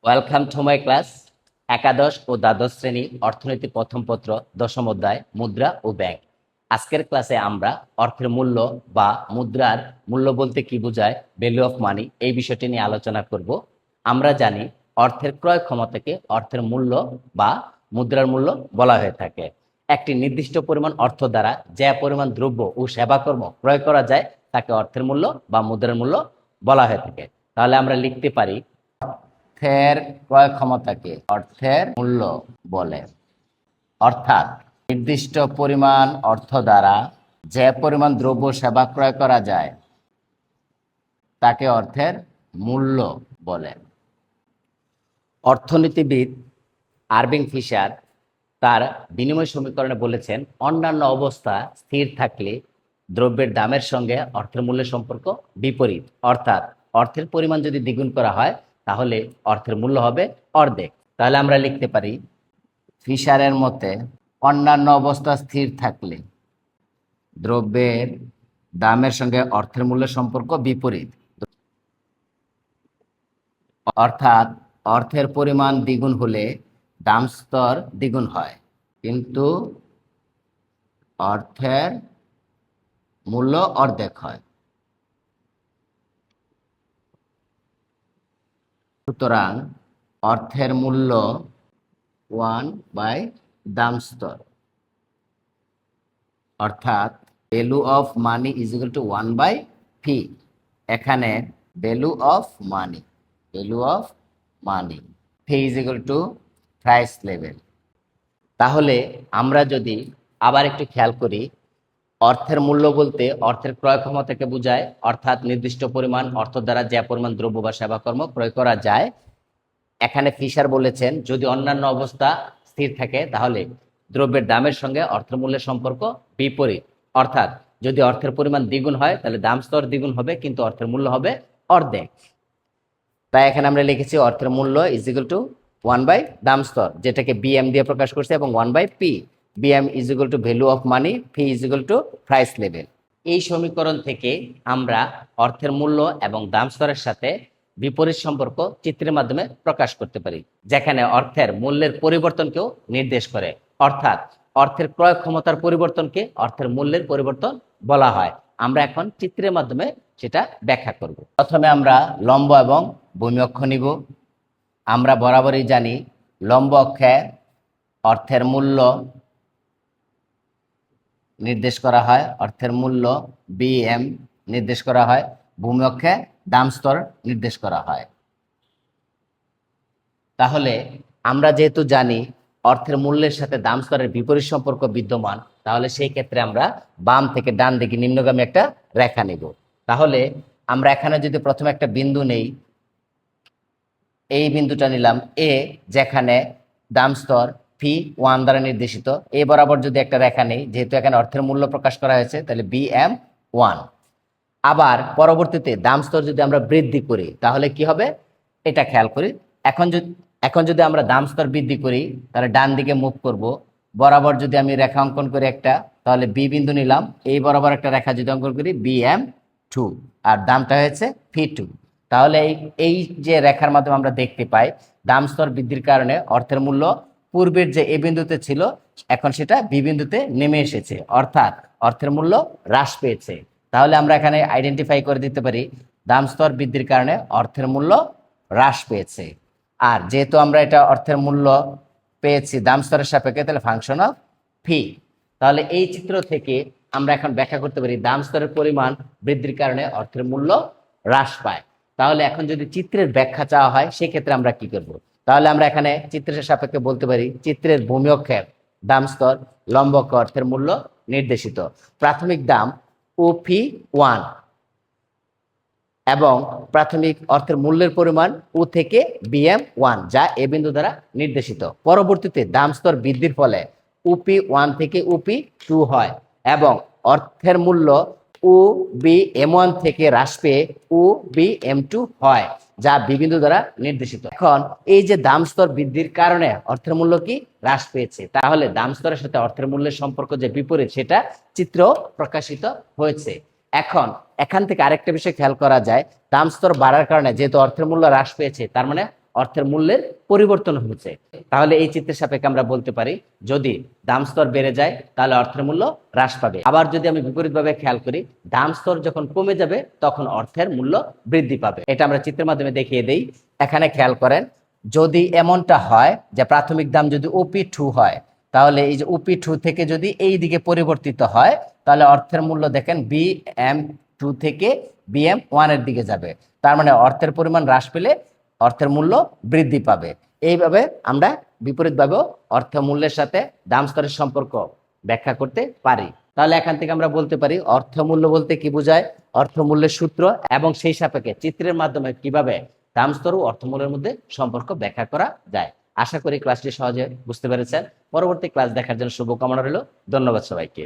Welcome to my class. একাদশ ও দ্বাদশ শ্রেণী অর্থনীতি প্রথম পত্র দশম অধ্যায় মুদ্রা ও ব্যাংক। আজকের ক্লাসে আমরা অর্থের মূল্য বা মুদ্রার মূল্য বলতে কি বোঝায়, ভ্যালু অফ মানি, এই বিষয়টি নিয়ে আলোচনা করব। আমরা জানি অর্থের ক্রয় ক্ষমতাকে অর্থের মূল্য বা মুদ্রার মূল্য বলা হয়ে থাকে। একটি নির্দিষ্ট পরিমাণ অর্থ দ্বারা যে পরিমাণ দ্রব্য ও সেবাকর্ম ক্রয় করা যায় তাকে অর্থের মূল্য বা মুদ্রার মূল্য বলা হয়ে থাকে। তাহলে আমরা লিখতে পারি, অর্থের ক্রয় ক্ষমতাকে অর্থের মূল্য বলে। অর্থাৎ নির্দিষ্ট পরিমাণ অর্থ দ্বারা যে পরিমাণ দ্রব্য সেবা ক্রয় করা যায় তাকে অর্থের মূল্য বলে। অর্থনীতিবিদ আরভিং ফিশার তার বিনিময় সমীকরণে বলেছেন, অন্যান্য অবস্থা স্থির থাকলে দ্রব্যের দামের সঙ্গে অর্থের মূল্যের সম্পর্ক বিপরীত। অর্থাৎ অর্থের পরিমাণ যদি দ্বিগুণ করা হয় তাহলে অর্থের মূল্য হবে অর্ধেক। তাহলে আমরা লিখতে পারি, ফিশারের মতে অন্যান্য অবস্থা স্থির থাকলে দ্রব্যের দামের সঙ্গে অর্থের মূল্যের সম্পর্ক বিপরীত। অর্থাৎ অর্থের পরিমাণ দ্বিগুণ হলে দাম স্তর দ্বিগুণ হয়, কিন্তু অর্থের মূল্য অর্ধেক হয়। সুতরাং অর্থের মূল্য 1 দাম স্তর, অর্থাৎ value of money is equal to 1/ফি। এখানে value of money phi is equal to price level. তাহলে আমরা যদি আবার একটু খেয়াল করি, অর্থের মূল্য বলতে অর্থের ক্রয় ক্ষমতাকে বোঝায়, অর্থাৎ নির্দিষ্ট পরিমাণ অর্থ দ্বারা যে পরিমাণ দ্রব্য বা সেবাকর্ম ক্রয় করা যায়। এখানে ফিশার বলেছেন, যদি অন্যান্য অবস্থা স্থির থাকে তাহলে দ্রব্যের দামের সঙ্গে অর্থের মূল্যের সম্পর্ক বিপরীত। অর্থাৎ যদি অর্থের পরিমাণ দ্বিগুণ হয় তাহলে দাম স্তর দ্বিগুণ হবে, কিন্তু অর্থের মূল্য হবে অর্ধেক। তাই এখানে আমরা লিখেছি অর্থের মূল্য ইজ ইকুয়াল টু 1 দাম স্তর, যেটাকে বিএম দিয়ে প্রকাশ করছে, এবং 1/পি। BM is equal to value of money, phi is equal to price level. এই সমীকরণ থেকে আমরা অর্থের মূল্য এবং দাম স্তরের সাথে বিপরীত সম্পর্ক চিত্রের মাধ্যমে প্রকাশ করতে পারি, যেখানে অর্থের মূল্যের পরিবর্তনকেও নির্দেশ করে। অর্থাৎ অর্থের ক্রয় ক্ষমতার পরিবর্তনকে অর্থের মূল্যের পরিবর্তন বলা হয়। আমরা এখন চিত্রের মাধ্যমে সেটা ব্যাখ্যা করব। প্রথমে আমরা লম্ব এবং ভূমি অক্ষ নিব। আমরা বরাবরই জানি লম্ব অক্ষে অর্থের মূল্য নির্দেশ করা হয়, অর্থের মূল্য বিএম নির্দেশ করা হয়, ভূমি অক্ষে দাম স্তর নির্দেশ করা হয়। তাহলে আমরা যেহেতু জানি অর্থের মূল্যের সাথে দাম স্তরের বিপরীত সম্পর্ক বিদ্যমান, তাহলে সেই ক্ষেত্রে আমরা বাম থেকে ডান দিকে নিম্নগামী একটা রেখা নেব। তাহলে আমরা এখানে যদি প্রথমে একটা বিন্দু নেই, এই বিন্দুটা নিলাম এ, যেখানে দাম স্তর ফি 1 দ্বারা নির্দেশিত। এ বরাবর যদি একটা রেখা নেই, যেহেতু এখানে অর্থের মূল্য প্রকাশ করা হয়েছে, তাহলে BM1। আবার পরবর্তীতে দাম স্তর যদি আমরা বৃদ্ধি করি তাহলে কি হবে, এটা খেয়াল করি। এখন যদি আমরা দাম স্তর বৃদ্ধি করি তাহলে ডান দিকে মুভ করব। বরাবর যদি আমি রেখা অঙ্কন করি একটা, তাহলে বি বিন্দু নিলাম, এই বরাবর একটা রেখা যদি অঙ্কন করি BM2, আর দামটা হয়েছে ফি2। তাহলে এই যে রেখার মাধ্যমে আমরা দেখতে পাই দাম স্তর বৃদ্ধির কারণে অর্থের মূল্য পূর্বের যে এ বিন্দুতে ছিল এখন সেটা বি বিন্দুতে নেমে এসেছে, অর্থাৎ অর্থের মূল্য হ্রাস পেয়েছে। তাহলে আমরা এখানে আইডেন্টিফাই করে দিতে পারি দাম স্তর বৃদ্ধির কারণে অর্থের মূল্য হ্রাস পেয়েছে। আর যেহেতু আমরা এটা অর্থের মূল্য পেয়েছি দাম স্তরের সাপেক্ষে, তাহলে ফাংশন অফ ফি। তাহলে এই চিত্র থেকে আমরা এখন ব্যাখ্যা করতে পারি দাম স্তরের পরিমাণ বৃদ্ধির কারণে অর্থের মূল্য হ্রাস পায়। তাহলে এখন যদি চিত্রের ব্যাখ্যা চাওয়া হয় সেক্ষেত্রে আমরা কি করব, তাহলে আমরা এখানে চিত্রের সাপেক্ষে বলতে পারি চিত্রের ভূমি অক্ষের দাম স্তর, লম্ব অক্ষ অর্থের মূল্য নির্দেশিত। প্রাথমিক দাম OP1 এবং প্রাথমিক অর্থের মূল্যের পরিমাণ ও থেকে BM1 যা এ বিন্দু দ্বারা নির্দেশিত। পরবর্তীতে দাম স্তর বৃদ্ধির ফলে OP1 থেকে OP2 হয় এবং অর্থের মূল্য OBM1 থেকে হ্রাস পেয়ে OBM2 হয়, যা বি বিন্দু দ্বারা নির্দেশিত। এখন এই যে দাম স্তর বৃদ্ধির কারণে অর্থের মূল্য কি হ্রাস পেয়েছে, তাহলে দাম স্তরের সাথে অর্থের মূল্যের সম্পর্ক যে বিপরীত সেটা চিত্র প্রকাশিত হয়েছে। এখান থেকে আরেকটা বিষয় খেয়াল করা যায়, দাম স্তর বাড়ার কারণে যেহেতু অর্থের মূল্য হ্রাস পেয়েছে, তার মানে অর্থের মূল্যের পরিবর্তন হয়েছে। তাহলে এই চিত্রের সাপেক্ষে আমরা বলতে পারি যদি দাম স্তর বেড়ে যায় তাহলে অর্থের মূল্য হ্রাস পাবে। আবার যদি আমি বিপরীতভাবে খেয়াল করি, দাম স্তর যখন কমে যাবে তখন অর্থের মূল্য বৃদ্ধি পাবে। এটা আমরা চিত্রের মাধ্যমে দেখিয়ে দেই। এখানে খেয়াল করেন, যদি এমনটা হয় যে প্রাথমিক দাম যদি OP2 হয়, তাহলে এই যে OP2 থেকে যদি এই দিকে পরিবর্তিত হয় তাহলে অর্থের মূল্য দেখেন BM2 থেকে BM1 এর দিকে যাবে। তার মানে অর্থের পরিমাণ হ্রাস পেলে অর্থের মূল্য বৃদ্ধি পাবে। এইভাবে আমরা বিপরীতভাবেও অর্থ মূল্যের সাথে দাম স্তরের সম্পর্ক ব্যাখ্যা করতে পারি। তাহলে এখান থেকে আমরা বলতে পারি অর্থমূল্য বলতে কি বোঝায়, অর্থমূল্যের সূত্র এবং সেই সাপেক্ষে চিত্রের মাধ্যমে কিভাবে দাম স্তর ও অর্থমূল্যের মধ্যে সম্পর্ক ব্যাখ্যা করা যায়। আশা করি ক্লাসটি সহজে বুঝতে পেরেছেন। পরবর্তী ক্লাস দেখার জন্য শুভকামনা রইল। ধন্যবাদ সবাইকে।